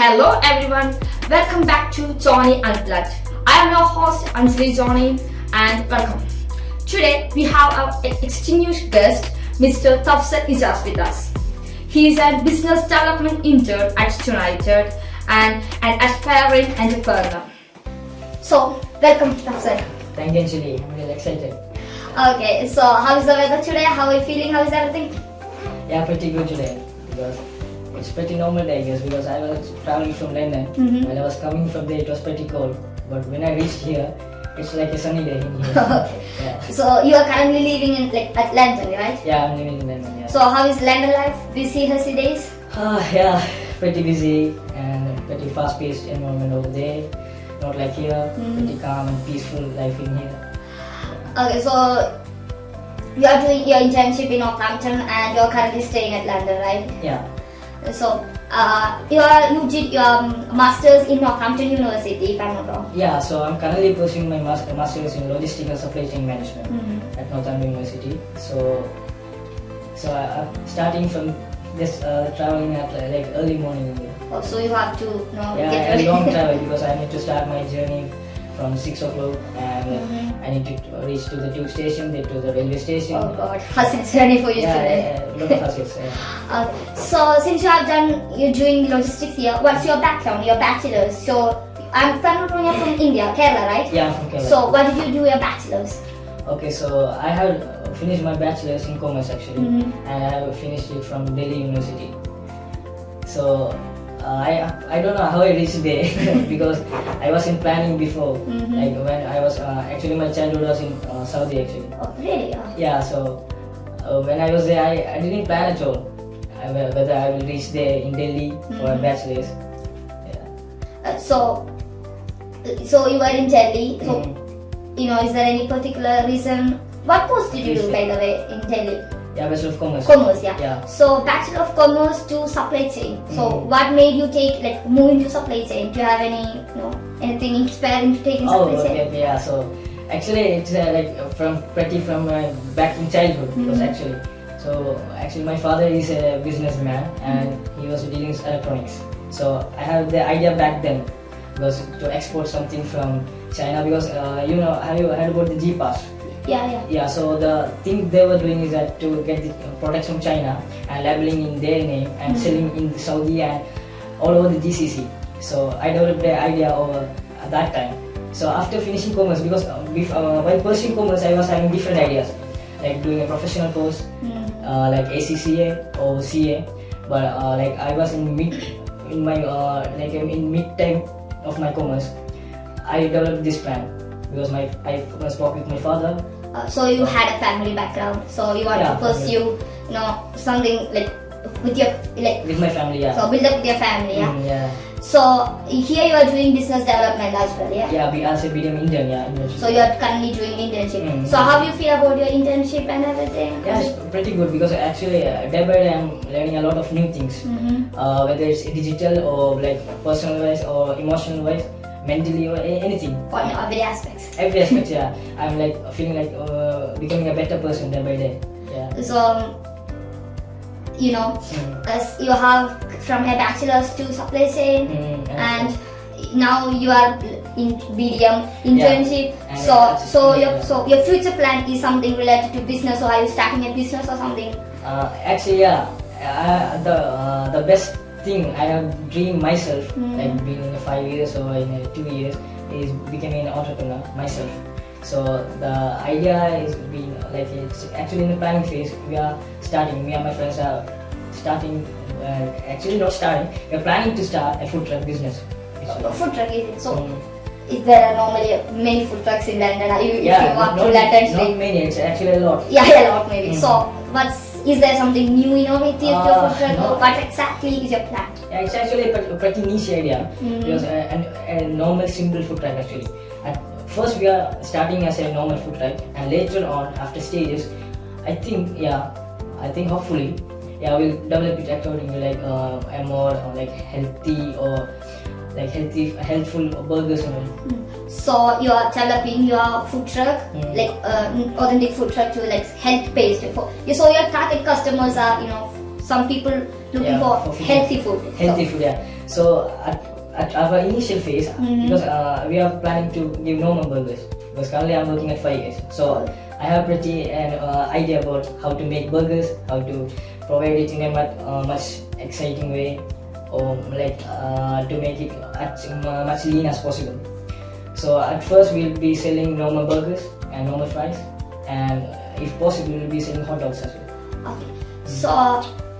Hello everyone, welcome back to Johny Unplugged. I am your host Anjali Johny and welcome. Today we have our distinguished guest Mr. Tafzal Ijaz with us. He is a business development intern at United and an aspiring entrepreneur. So, welcome Tafzal. Thank you, Anjali. I'm really excited. Okay, so how is the weather today? How are you feeling? How is everything? Yeah, pretty good today because it's pretty normal day, I guess, because I was traveling from London. When I was coming from there, it was pretty cold. But when I reached here, it's like a sunny day in here. Okay. Yeah. So you are currently living in at London, right? Yeah, I'm living in London. Yeah. So how is London life? Busy, husy days? Yeah, pretty busy and pretty fast-paced environment over there. Not like here, pretty calm and peaceful life in here. Okay, so you are doing your internship in Northampton and you are currently staying at London, right? Yeah. So you did your masters in Northampton University, if I'm not wrong. Yeah, so I'm currently pursuing my master's in logistics and supply chain management at Northampton University. So I'm starting from this traveling at like early morning. Oh, so you have to get a long travel because I need to start my journey from 6 o'clock and I need to reach to the tube station, then to the railway station. Oh God, hustle journey for you today. Yeah, a lot of hassles. Yeah. So since you're doing logistics here, what's your background, your bachelor's? So I'm from India, Kerala, right? Yeah, I'm from Kerala. So what did you do your bachelor's? Okay, so I have finished my bachelor's in commerce actually, and I have finished it from Delhi University. So I don't know how I reached there because I wasn't planning before. Like when I was actually my childhood was in Saudi actually. Oh really? Yeah. So when I was there, I didn't plan at all whether I will reach there in Delhi for a bachelor's. Yeah. So you were in Delhi. So is there any particular reason? What course did you do, by the way, in Delhi? Yeah, Bachelor of Commerce. Commerce, yeah. So Bachelor of Commerce to supply chain. So what made you move into supply chain? Do you have anything inspiring to take in supply chain? Okay, yeah. So actually, it's from my back in childhood because actually my father is a businessman and he was dealing with electronics. So I had the idea back then because to export something from China because have you heard about the G-Pass? Yeah, so the thing they were doing is that to get the products from China and labeling in their name and selling in Saudi and all over the GCC. So I developed the idea over at that time. So after finishing commerce, because while pursuing commerce, I was having different ideas, like doing a professional course, like ACCA or CA. But I was in mid time of my commerce, I developed this plan because I spoke with my father. So you had a family background, so you want to pursue, something with my family, yeah. So build up with your family, yeah. Yeah. So here you are doing business development as well, yeah. Yeah, we also became intern, yeah. Internship. So you are currently doing internship. So how do you feel about your internship and everything? Yeah, it's pretty good because actually day by day I'm learning a lot of new things. Whether it's digital or like personal wise or emotional wise, mentally or anything. On every aspects. Every aspect, yeah. I'm feeling becoming a better person day by day. Yeah. So as you have from a bachelor's to supply chain, and now you are in BDM internship. Yeah. So your future plan is something related to business, or are you starting a business or something? Actually, yeah. The best thing I have dreamed myself, like being in 5 years or in 2 years, is becoming an entrepreneur myself. So the idea is being it's actually in the planning phase. We are starting. Me and my friends are starting. Actually, not starting. We are planning to start a food truck business. A food truck is it? So is there normally many food trucks in London? If you walk to London Street? Not many. It's actually a lot. Yeah, a lot maybe. So is there something new, innovative to your food truck? Or what exactly is your plan? Yeah, it's actually a pretty niche idea because a normal simple food truck actually. At first we are starting as a normal food truck and later on after stages, I think hopefully we'll develop it accordingly a more healthy or healthful burgers and all. So you are developing your food truck, authentic food truck to health based. So your target customers are some people looking for healthy food. Healthy food, yeah. So at our initial phase, because we are planning to give normal burgers, because currently I'm working at 5 years. So I have pretty an idea about how to make burgers, how to provide it in a much exciting way, or like to make it as much lean as possible. So at first we'll be selling normal burgers and normal fries, and if possible we'll be selling hot dogs as well. Okay. So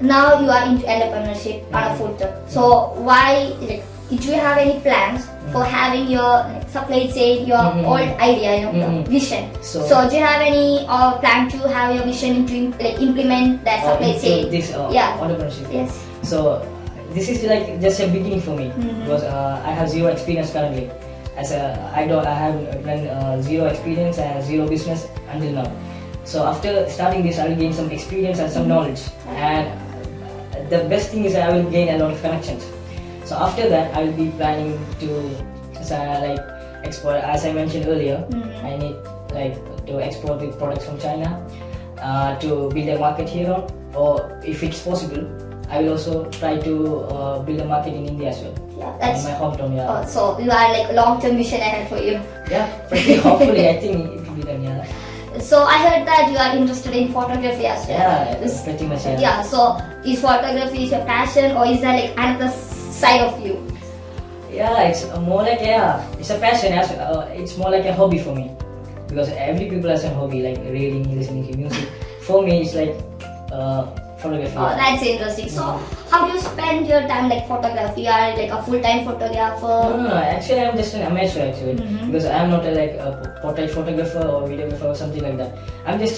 now you are into entrepreneurship on a food truck. So why, like, did you have any plans for having your supply chain, your old idea, vision? So do you have any plan to have your vision to implement that supply chain? This entrepreneurship. Yes. So this is like just a beginning for me, because I have zero experience currently. I have done zero experience and zero business until now. So after starting this, I will gain some experience and some knowledge, and the best thing is I will gain a lot of connections. So after that, I will be planning to export. As I mentioned earlier, I need to export the products from China to build a market here on, or if it's possible, I will also try to build a market in India as well. Yeah, that's in my hometown. Yeah. Oh, so you are like long-term vision ahead for you. Yeah, pretty hopefully I think it will be done. Yeah. So I heard that you are interested in photography as well. Yeah, pretty much. Yeah. So is photography your passion, or is that like another side of you? Yeah, it's more like it's a passion. It's more like a hobby for me, because every people has a hobby, like reading, listening to music. For me, it's like photography. Oh, that's interesting. So how do you spend your time like photography? You are like a full-time photographer? No. Actually, I'm just an amateur actually, because I'm not a portrait photographer or videographer or something like that. I'm just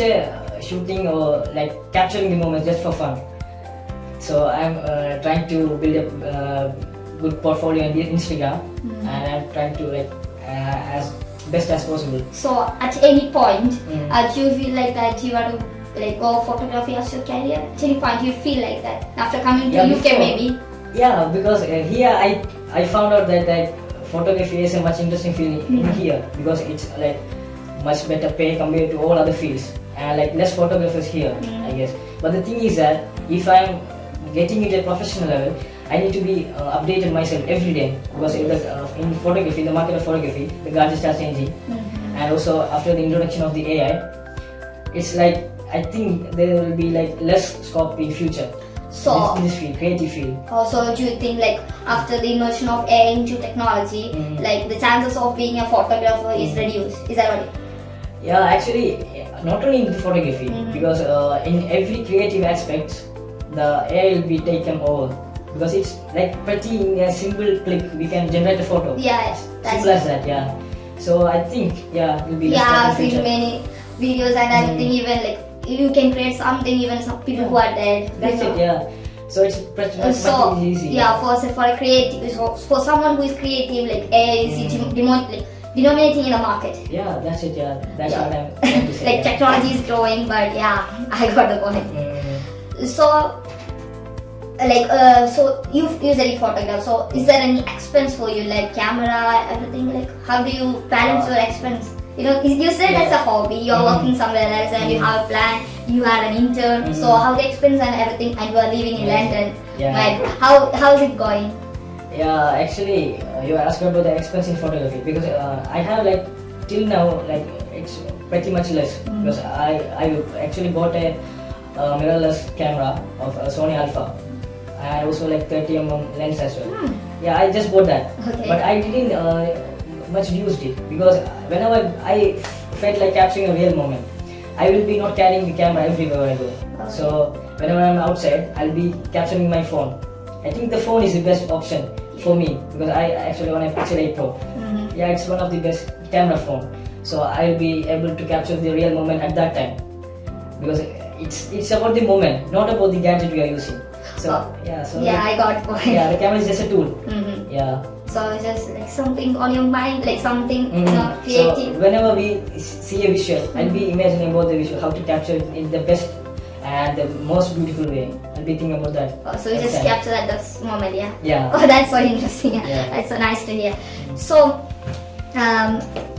shooting or like capturing the moment just for fun. So I'm trying to build a good portfolio on Instagram, and I'm trying to as best as possible. So at any point, do you feel like that you want to go photography as your career? At any point, you feel like that after coming to UK maybe? Yeah, because here I found out that photography is a much interesting field in here, because it's like much better pay compared to all other fields, and like less photographers here, I guess. But the thing is that if I'm getting into a professional level, I need to be updated myself every day, because in photography, the market of photography, the gadgets are changing, and also after the introduction of the AI, it's like I think there will be like less scope in future. So in this field, creative field. So do you think like after the immersion of AI into technology, like the chances of being a photographer is reduced? Is that what? Yeah, actually, not only in photography, because in every creative aspect, the AI will be taken over, because it's like pretty in a simple click we can generate a photo. Yeah, that's simple as that. Yeah. So I think it will be. Yeah, I've seen many videos and everything. Even like you can create something, even some people who are dead. That's it. Yeah. So it's pretty much easy. Yeah, for a creative, for someone who is creative, like AI is denominating in the market. Yeah, that's it. Yeah, that's what I'm trying to say. Like technology is growing, but yeah, I got the point. So, so you usually photograph. So, is there any expense for you, like camera, everything? Like, how do you balance your expense? You said that's a hobby. You're working somewhere else, and you have a plan. You are an intern. So, how the expense and everything, and you are living in London. Yeah. Right? How is it going? Yeah, actually, you asked about the expense in photography, because I have till now it's pretty much less, because I actually bought a mirrorless camera of Sony Alpha, and also 30mm lens as well. Yeah, I just bought that, but I didn't much used it, because whenever I felt like capturing a real moment, I will be not carrying the camera everywhere I go. So whenever I'm outside, I'll be capturing my phone. I think the phone is the best option for me, because I actually own a Pixel 8 Pro. Yeah, it's one of the best camera phone. So I'll be able to capture the real moment at that time, because it's about the moment, not about the gadget we are using. So I got it. Yeah, the camera is just a tool. Yeah. So it's just like something on your mind, like something creative. So whenever we see a visual, I'll be imagining about the visual, how to capture it in the best and the most beautiful way. I'll be thinking about that. So you just capture at this moment, yeah? Yeah. Oh, that's so interesting. Yeah. That's so nice to hear. So,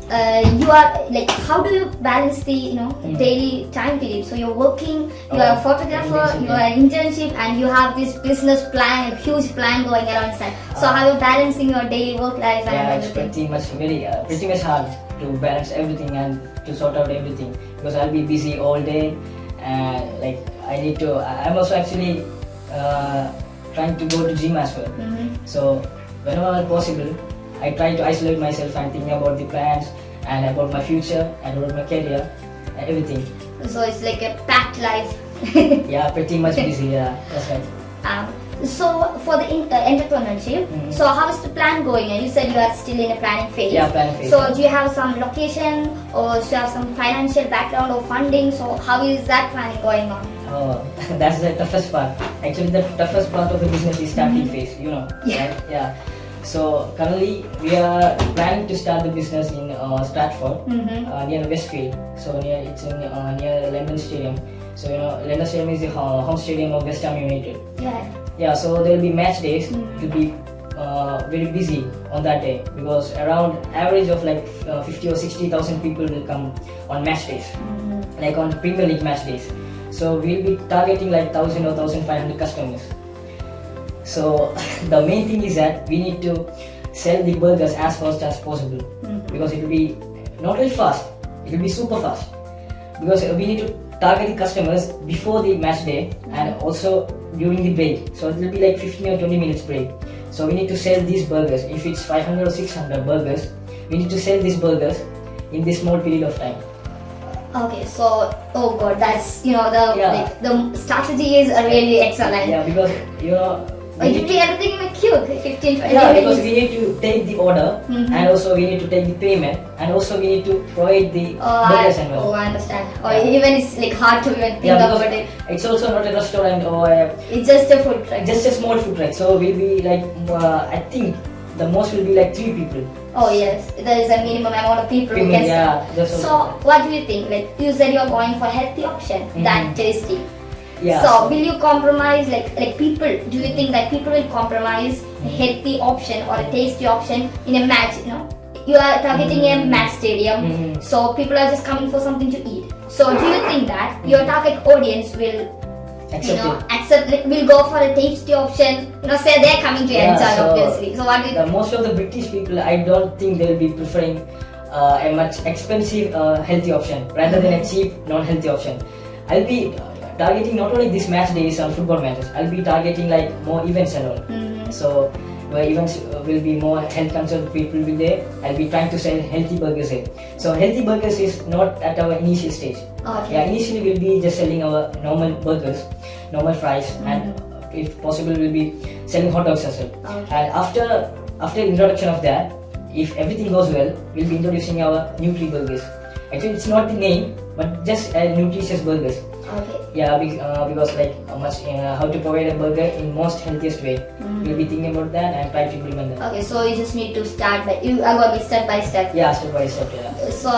you are like, how do you balance the daily time period? So you're working, you are a photographer, you are an internship, and you have this business plan, a huge plan going alongside. So how are you balancing your daily work life and everything? It's pretty much hard to balance everything and to sort out everything, because I'll be busy all day, and like I'm also actually trying to go to gym as well. So whenever possible, I try to isolate myself and think about the plans and about my future and about my career and everything. So it's like a packed life. Yeah, pretty much busy. Yeah, that's right. So for the entrepreneurship, so how is the plan going? You said you are still in a planning phase. Yeah, planning phase. So do you have some location, or do you have some financial background or funding? So how is that planning going on? Oh, that's the toughest part. Actually, the toughest part of the business is starting phase. Yeah. Right? Yeah. So currently we are planning to start the business in Stratford, near Westfield. So it's near London Stadium. So London Stadium is the home stadium of West Ham United. Yeah. Yeah. So there will be match days. It will be very busy on that day, because around average of like 50 or 60,000 people will come on match days, like on Premier League match days. So we'll be targeting like 1,000 or 1,500 customers. So the main thing is that we need to sell the burgers as fast as possible, because it will be not only fast, it will be super fast, because we need to target the customers before the match day and also during the break. So it will be like 15 or 20 minutes break. So we need to sell these burgers. If it's 500 or 600 burgers, we need to sell these burgers in this small period of time. Okay, so oh god, that's the strategy is really excellent. Yeah, because you do everything in a queue, 15, 20 yeah, minutes. because we need to take the order, and also we need to take the payment, and also we need to provide the burgers and all. Oh, I understand. Or even it's like hard to even think because about it. it's also not a restaurant or It's just a food truck. just a small food truck. So we'll be like, I think the most will be like 3 people. Oh yes, there is a minimum amount of people who can start. So what do you think? Like you said, you're going for healthy option, that tasty. Yeah. So will you compromise like people? Do you think that people will compromise a healthy option or a tasty option in a match? You are targeting a match stadium, so people are just coming for something to eat. So do you think that your target audience will accept, like, will go for a tasty option? Say they're coming to enjoy, obviously. So what do you think? Most of the British people, I don't think they'll be preferring a much expensive healthy option rather than a cheap non-healthy option. I'll be targeting not only this match days on football matches, I'll be targeting like more events and all. So where events will be more health concerned people will there. I'll be trying to sell healthy burgers here. So healthy burgers is not at our initial stage. Okay. Yeah, initially we'll be just selling our normal burgers, normal fries, and if possible we'll be selling hot dogs as well. Okay. And after introduction of that, if everything goes well, we'll be introducing our Nutri burgers. Actually, it's not the name, but just nutritious burgers. Okay. Yeah, because like how to provide a burger in most healthiest way. We'll be thinking about that and try to implement that. Okay, so you just need to start by you are going to be step by step. Yeah, step by step. Yeah. So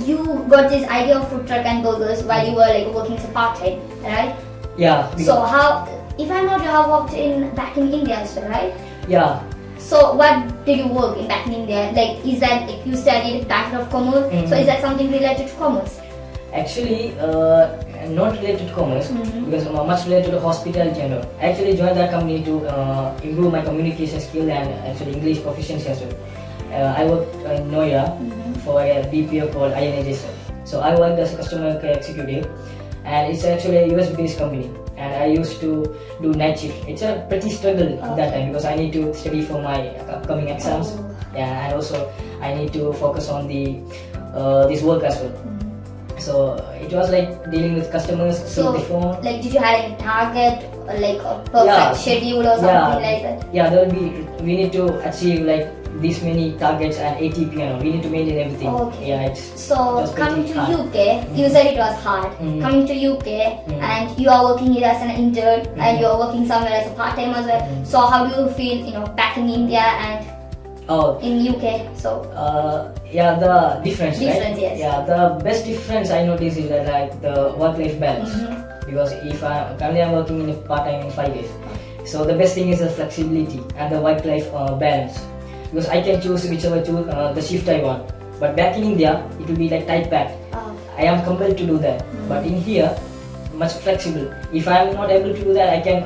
you got this idea of food truck and burgers while you were like working as a part time, right? Yeah. So how, if I'm not, you have worked back in India as well, right? Yeah. So what did you work in back in India? Like, is that like you studied Bachelor of Commerce? So is that something related to commerce? Actually, not related to commerce, because much related to hospitality and all. I actually joined that company to improve my communication skill and actually English proficiency as well. I worked in Noida for a BPO called INAJS. So I worked as a customer care executive, and it's actually a US based company. And I used to do night shift. It's a pretty struggle at that time, because I need to study for my upcoming exams. Yeah, and also I need to focus on this work as well. So it was like dealing with customers through the phone. Like, did you have any target, or like a perfect schedule or something like that? Yeah, we need to achieve like this many targets and ATP and all. We need to maintain everything. Okay. Yeah, so coming to UK, you said it was hard. Coming to UK, and you are working here as an intern, and you are working somewhere as a part time as well. So how do you feel, back in India and in UK? So yeah, the difference, right? Yes. Yeah, the best difference I notice is that like the work-life balance. Because if currently I'm working in a part-time in 5 days, so the best thing is the flexibility and the work-life balance. Because I can choose whichever the shift I want. But back in India, it will be like tight packed. I am compelled to do that. But in here, much flexible. If I am not able to do that, I can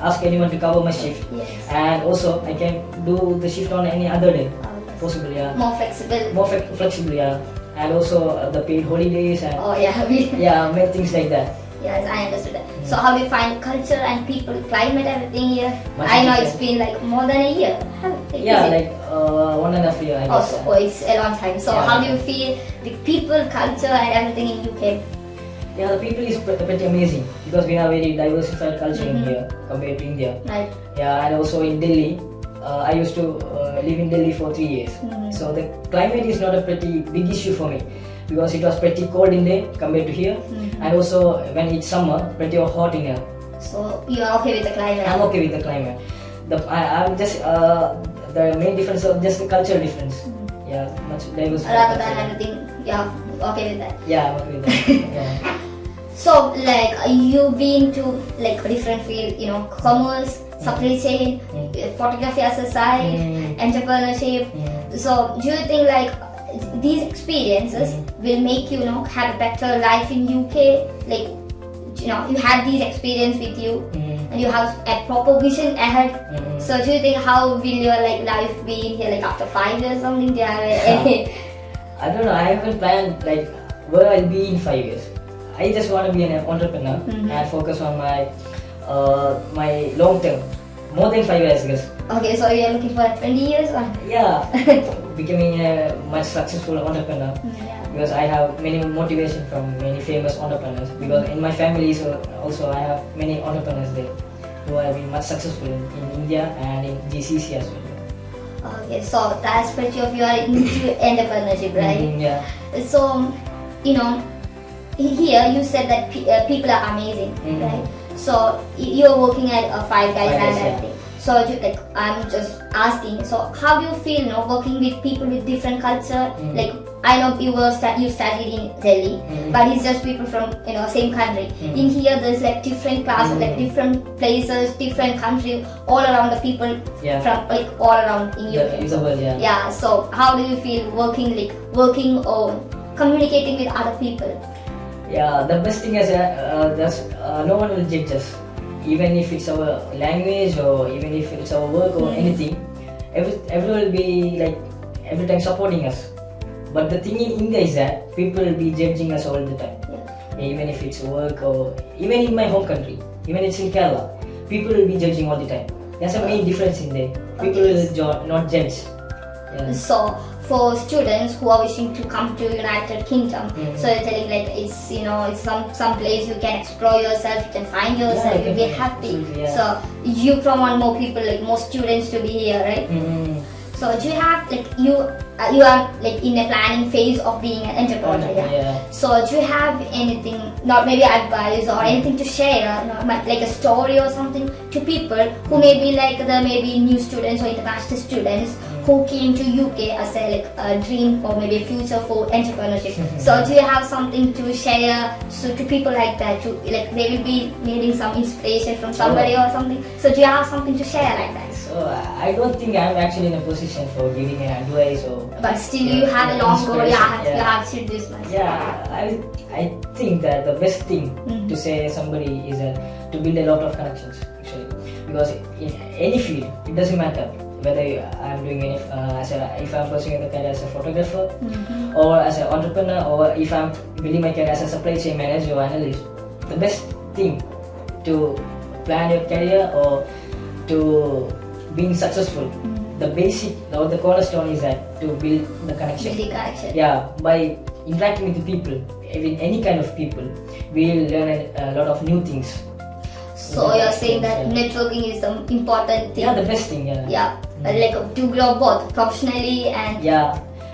ask anyone to cover my shift. Yes. And also, I can do the shift on any other day. Possible, yeah. More flexible. More flexible, yeah. And also the paid holidays and yeah, many things like that. Yes, I understood that. So how do you find culture and people, climate, everything here? Much I know different. it's been like more than a year. Yeah, like 1.5 years, I guess. Oh, it's a long time. So Yeah. how do you feel the people, culture and everything in UK? Yeah, the people is pretty amazing because we have very diversified culture in here compared to India. Right. Yeah, and also in Delhi, I used to live in Delhi for 3 years. So the climate is not a pretty big issue for me because it was pretty cold in there compared to here. And also when it's summer, pretty hot in here. So you are okay with the climate? I'm okay with the climate. I'm just the main difference of just the cultural difference. Yeah, much diversified. Rather than culture. everything, yeah, okay with that. Yeah, I'm okay with that. Yeah. So like you've been to like different field, you know, commerce, supply chain, photography as a side, entrepreneurship. So do you think like these experiences will make you, you know, have a better life in UK? Like, you know, you had these experience with you and you have a proper vision ahead. So do you think how will your like life be in here like after 5 years or something? Do you have any? I don't know, I haven't planned like where I'll be in 5 years. I just want to be an entrepreneur and focus on my long term, more than 5 years, I guess. Okay, so you're looking for 20 years or? Yeah, becoming a much successful entrepreneur because I have many motivation from many famous entrepreneurs. Because in my family, so also I have many entrepreneurs there who have been much successful in India and in GCC as well. Okay, so the aspect of you are into entrepreneurship, right? Yeah. So, you know, here you said that people are amazing, right? So you're working at Five Guys and everything. So like I'm just asking, so how do you feel, you know, working with people with different culture? Like I know you studied in Delhi, but it's just people from, you know, same country. In here there's like different classes, like different places, different countries, all around the people from like all around in UK. The world, Yeah. So how do you feel working or communicating with other people? Yeah, the best thing is no one will judge us. Even if it's our language or even if it's our work or anything, everyone will be like every time supporting us. But the thing in India is that people will be judging us all the time. Even if it's work or even in my home country, even it's in Kerala, people will be judging all the time. There's a main difference in there. People will not judge. Yeah. So for students who are wishing to come to United Kingdom, so you're telling like it's, you know, it's some place you can explore yourself, you can find yourself, you'll be happy. So you promote more people, like more students to be here, right? So do you have like you are like in a planning phase of being an entrepreneur? So do you have anything, not maybe advice or anything to share, like a story or something to people who may be like the maybe new students or international students who came to UK as a dream or maybe a future for entrepreneurship? So do you have something to share to people like that, to like they will be needing some inspiration from somebody or something? So do you have something to share like that? So I don't think I'm actually in a position for giving an advice or. But still, you have a long goal. You have to do this much. Yeah, I think that the best thing to say somebody is to build a lot of connections actually, because in any field it doesn't matter whether I'm doing any if I'm pursuing a career as a photographer or as an entrepreneur, or if I'm building my career as a supply chain manager or analyst. The best thing to plan your career or to being successful, the basic or the cornerstone is that to build the connection. Yeah, by interacting with the people, with any kind of people, we'll learn a lot of new things. So you're saying that networking is the important thing? Yeah, the best thing. Yeah. Like to grow both professionally and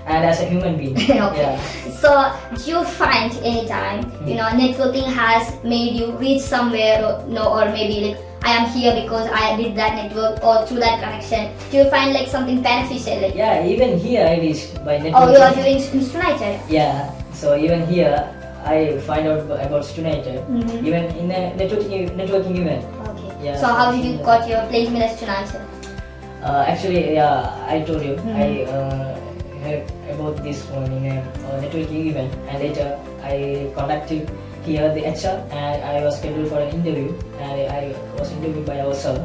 and as a human being. Okay. So do you find anytime you know networking has made you reach somewhere or maybe like I am here because I did that network or through that connection? Do you find like something beneficial? Like, yeah, even here I reached by networking. Oh, you are doing United? Yeah, so even here I find out about United, even in a networking event. Okay. Yeah, so how did you got your placement as United? Actually, I told you, I about this one in a networking event, and later I contacted here the HR, and I was scheduled for an interview, and I was interviewed by our sir,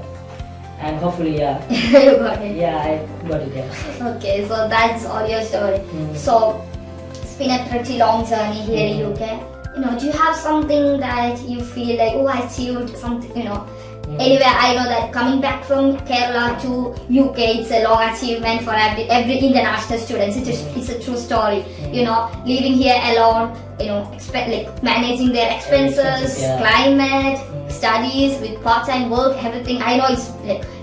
and hopefully You got it. I got it, yeah. Okay, so that's all your story. So it's been a pretty long journey here in UK. Do you have something that you feel like, oh, I achieved something, Anyway, I know that coming back from Kerala to UK, it's a long achievement for every international student. It's a true story. Living here alone, managing their expenses, climate, studies with part-time work, everything. I know it's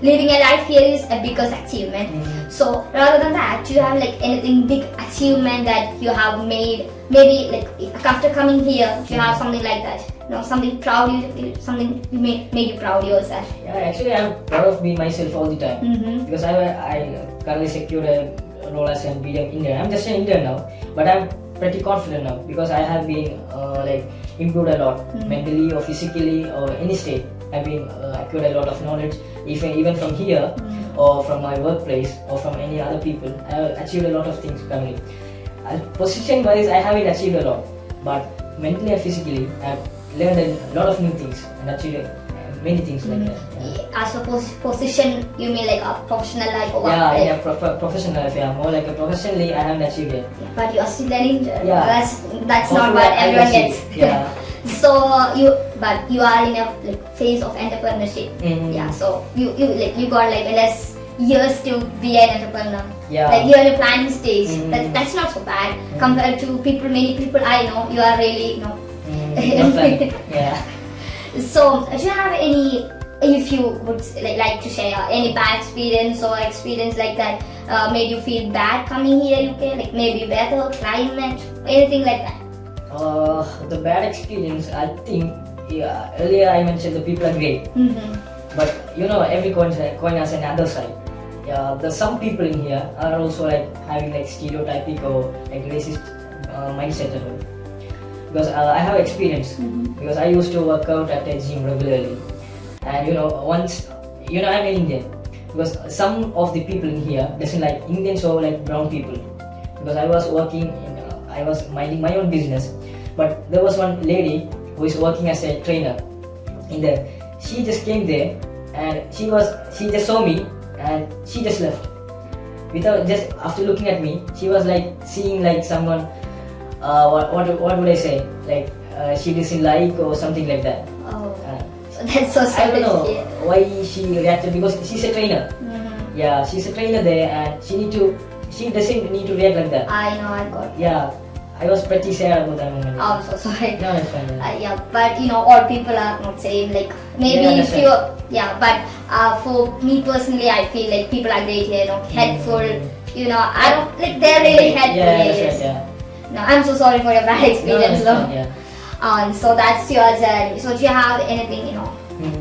living a life here is a biggest achievement. So rather than that, do you have anything big achievement that you have made? Maybe after coming here, do you have something like that? Something proud something you made you proud yourself. Yeah, actually I'm proud of me myself all the time, because I currently secured a role as a medium intern. I'm just an intern now, but I'm pretty confident now because I have been improved a lot mentally or physically or any state. I've been acquired a lot of knowledge, even from here or from my workplace or from any other people. I have achieved a lot of things currently. Position wise, I haven't achieved a lot, but mentally and physically, I've learned a lot of new things and achieved many things like that. Yeah. As a position, you mean like a professional life or professional life. Yeah, more like a professionally, I haven't achieved it. Yeah, but you are still learning. Yeah, that's not what everyone gets. Yeah. So you are in a phase of entrepreneurship. Yeah. So you got less years to be an entrepreneur. Yeah. You're in a planning stage. That's not so bad compared to many people I know. You are really Yeah. So do you have any, if you would like to share any bad experience or experience like that made you feel bad coming here UK? Maybe weather, climate, anything like that? The bad experience, I think, earlier I mentioned the people are great, but every coin has another side. Yeah, there's some people in here are also having stereotypic or racist mindset at all. Because I have experience, because I used to work out at a gym regularly, and once I'm an Indian, because some of the people in here doesn't like Indians or brown people, because I was working I was minding my own business, but there was one lady who is working as a trainer in there. She just came there and she just saw me and she just left without just after looking at me. She was seeing someone. What would I say? She doesn't like or something like that. Oh, that's so sad. I don't know why she reacted, because she's a trainer. Yeah, she's a trainer there, and she doesn't need to react like that. I know, I got it. Yeah, I was pretty sad about that moment. I'm so sorry. No, it's fine. Yeah, but all people are not same. Maybe if you, but for me personally, I feel people are great here. Helpful. I don't they're really helpful. Yeah, that's right. Yeah. No, I'm so sorry for your bad experience. Yeah. So that's your journey. So do you have anything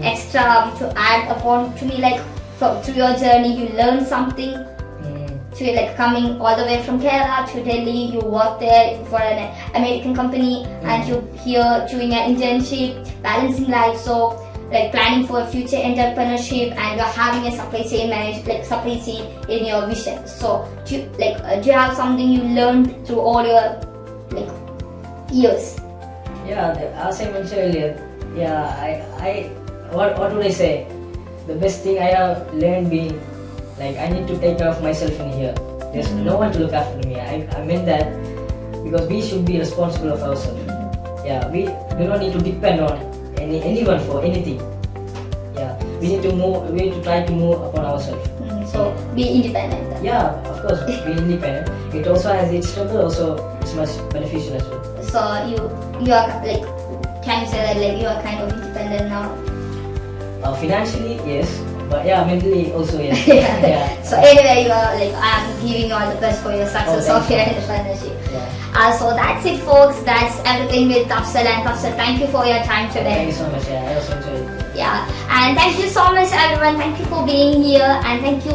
extra to add upon to me? Through your journey, you learned something. To coming all the way from Kerala to Delhi, you work there for an American company, and you're here doing an internship, balancing life. So planning for a future entrepreneurship, and you're having a supply chain supply chain in your vision. So do you have something you learned through all your years? Yeah, as I mentioned earlier, I what would I say? The best thing I have learned being I need to take care of myself in here. There's no one to look after me. I meant that because we should be responsible of ourselves. Yeah, we do not need to depend on anyone for anything. Yeah, we need to try to move upon ourselves. So be independent. Yeah, of course, be independent. It also has its struggle. Also, it's much beneficial as well. So you are can you say that you are kind of independent now? Financially, yes. But mentally also, yes. Yeah. So anyway, you are I'm giving you all the best for your success of your entrepreneurship. Yeah. So that's it, folks. That's everything with Tafzal. And Tafzal, thank you for your time today. Thank you so much. I also enjoyed it. Yeah, and thank you so much, everyone. Thank you for being here, and thank you.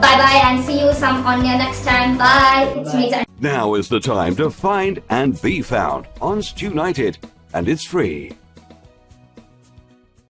Bye bye, and see you on your next time. Bye. It's me. Now is the time to find and be found on United, and it's free.